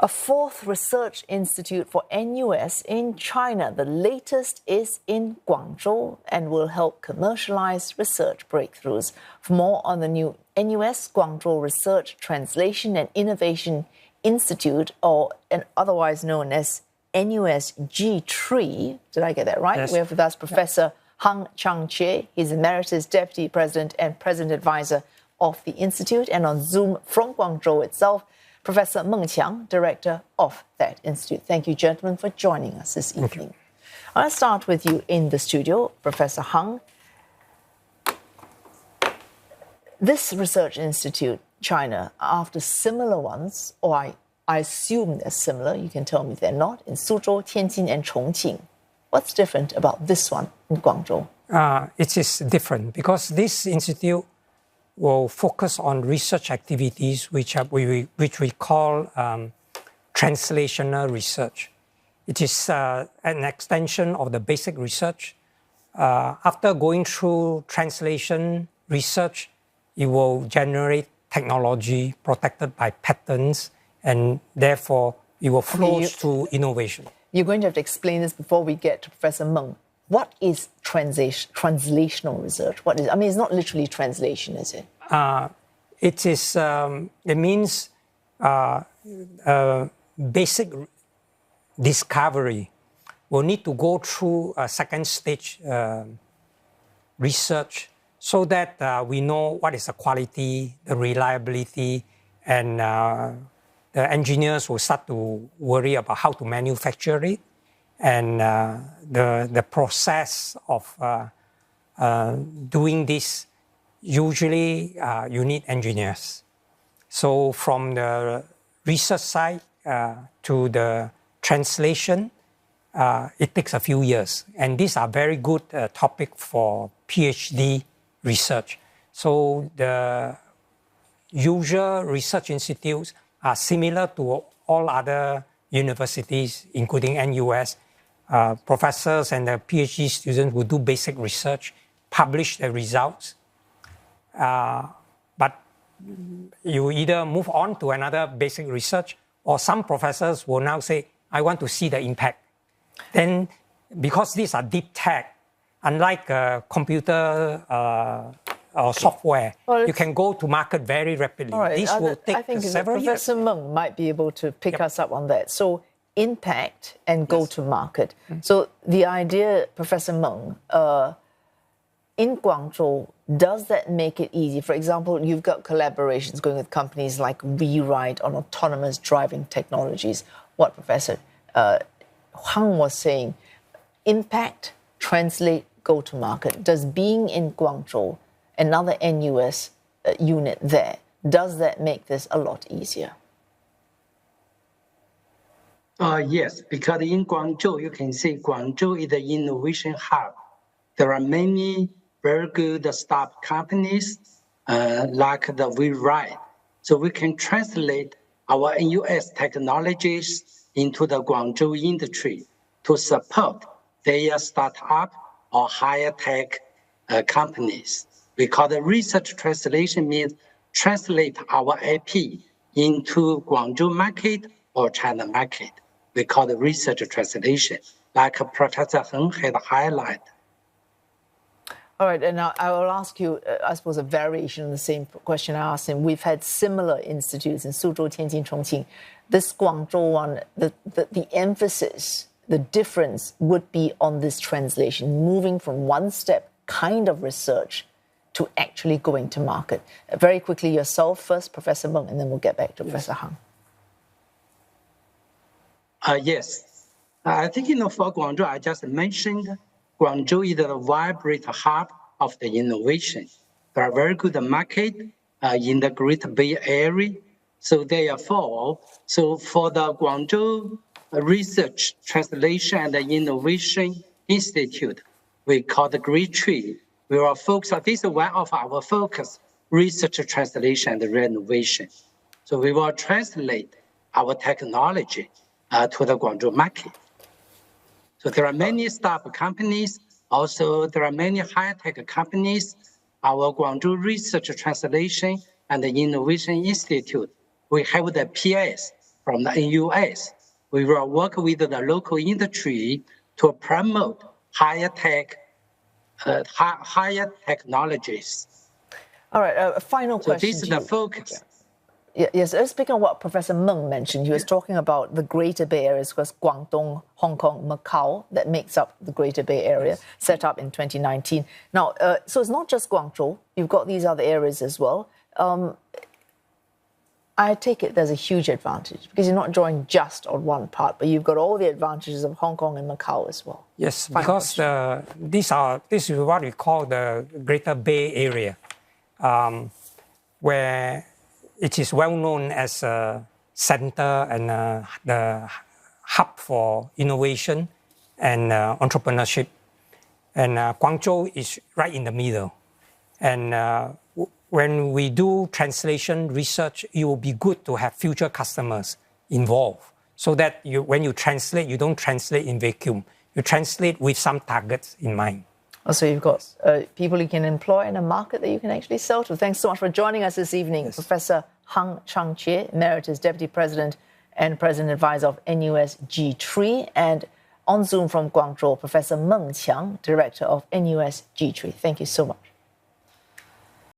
A fourth research institute for NUS in China. The latest is in Guangzhou and will help commercialize research breakthroughs. For more on the new NUS-Guangzhou Research, Translation and Innovation Institute, and otherwise known as NUSGRTII. Did I get that right? Yes. We have with us Professor Hang Chang Chieh. He's Emeritus Deputy President and President Advisor of the Institute. And on Zoom from Guangzhou itself, Professor Meng Qiang, Director of that Institute. Thank you, gentlemen, for joining us this evening. I'll start with you in the studio, Professor Hang. This research institute, China, after similar ones, or I assume they're similar, you can tell me if they're not, in Suzhou, Tianjin, and Chongqing. What's different about this one in Guangzhou? It is different because this institute will focus on research activities which we call translational research. It is an extension of the basic research. After going through translation research, it will generate technology protected by patents, and therefore it will flow through innovation. You're going to have to explain this before we get to Professor Meng. What is translational research? What is? I mean, it's not literally translation, is it? It is. It means basic discovery will need to go through a second stage research so that we know what is the quality, the reliability, and the engineers will start to worry about how to manufacture it. And the process of doing this, usually you need engineers. So from the research side to the translation, it takes a few years. And these are very good topic for PhD research. So the usual research institutes are similar to all other universities, including NUS. Professors and the PhD students will do basic research, publish the results, but you either move on to another basic research, or some professors will now say, I want to see the impact. Then, because these are deep tech, unlike computer or software, you can go to market very rapidly. All right. This will take several years. Professor Meng might be able to pick us up on that. So impact and go to market. So the idea, Professor Meng, in Guangzhou, does that make it easy? For example, you've got collaborations going with companies like WeRide on autonomous driving technologies. What Professor Hang was saying, impact, translate, go to market. Does being in Guangzhou, another NUS unit there, does that make this a lot easier? Yes, because in Guangzhou, you can see Guangzhou is the innovation hub. There are many very good startup companies like the WeRide. So we can translate our NUS technologies into the Guangzhou industry to support their startup or higher tech companies. Because the research translation means translate our IP into Guangzhou market or China market. We call it research translation, like Professor Heng had highlighted. All right, and now I will ask you, I suppose, a variation of the same question I asked him. We've had similar institutes in Suzhou, Tianjin, Chongqing. This Guangzhou one, the emphasis, the difference would be on this translation, moving from one step kind of research to actually going to market. Very quickly, yourself first, Professor Meng, and then we'll get back to Professor Hang. Yes. I think, for Guangzhou, I just mentioned Guangzhou is the vibrant hub of the innovation. There are very good market in the Great Bay Area. So therefore, for the Guangzhou Research, Translation and Innovation Institute, we call the GRTII. We will focus on this is one of our focus, research, translation, and renovation. So we will translate our technology to the Guangzhou market. So there are many startup companies. Also, there are many high-tech companies. Our Guangzhou Research, Translation, and Innovation Institute, we have the PS from the NUS. We will work with the local industry to promote higher technologies. All right, a final question. So this is the focus. Yes, speaking of what Professor Meng mentioned, he was talking about the Greater Bay Area, because Guangdong, Hong Kong, Macau, that makes up the Greater Bay Area, set up in 2019. Now, so it's not just Guangzhou, you've got these other areas as well. I take it there's a huge advantage, because you're not drawing just on one part, but you've got all the advantages of Hong Kong and Macau as well. Yes, because this is what we call the Greater Bay Area, where it is well known as a center and the hub for innovation and entrepreneurship. And Guangzhou is right in the middle. And when we do translation research, it will be good to have future customers involved, so that when you translate, you don't translate in vacuum. You translate with some targets in mind. So you've got people you can employ in a market that you can actually sell to. Thanks so much for joining us this evening, yes. Professor Hang Chang Chieh, Emeritus Deputy President and President Advisor of NUSGRTII, and on Zoom from Guangzhou, Professor Meng Qiang, Director of NUSGRTII. Thank you so much.